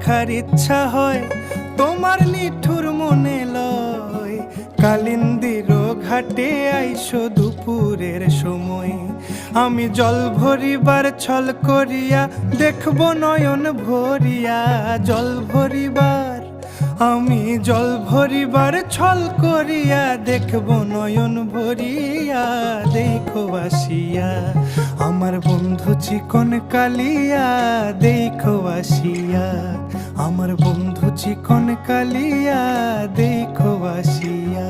দেখার ইচ্ছা হয়, তোমার নিঠুর মনে লয়। কালিন্দির ঘাটে আইসো দুপুরের সময়, আমি জল ভরিবার ছল করিয়া দেখব নয়ন ভরিয়া। জল ভরিবার, আমি জল ভরিবার ছল করিয়া দেখব নয়ন ভরিয়া। দেখো আসিয়া আমার বন্ধু চিকন কালিয়া, দেখো আসিয়া আমার বন্ধু চিকন কালিয়া, দেখো আসিয়া।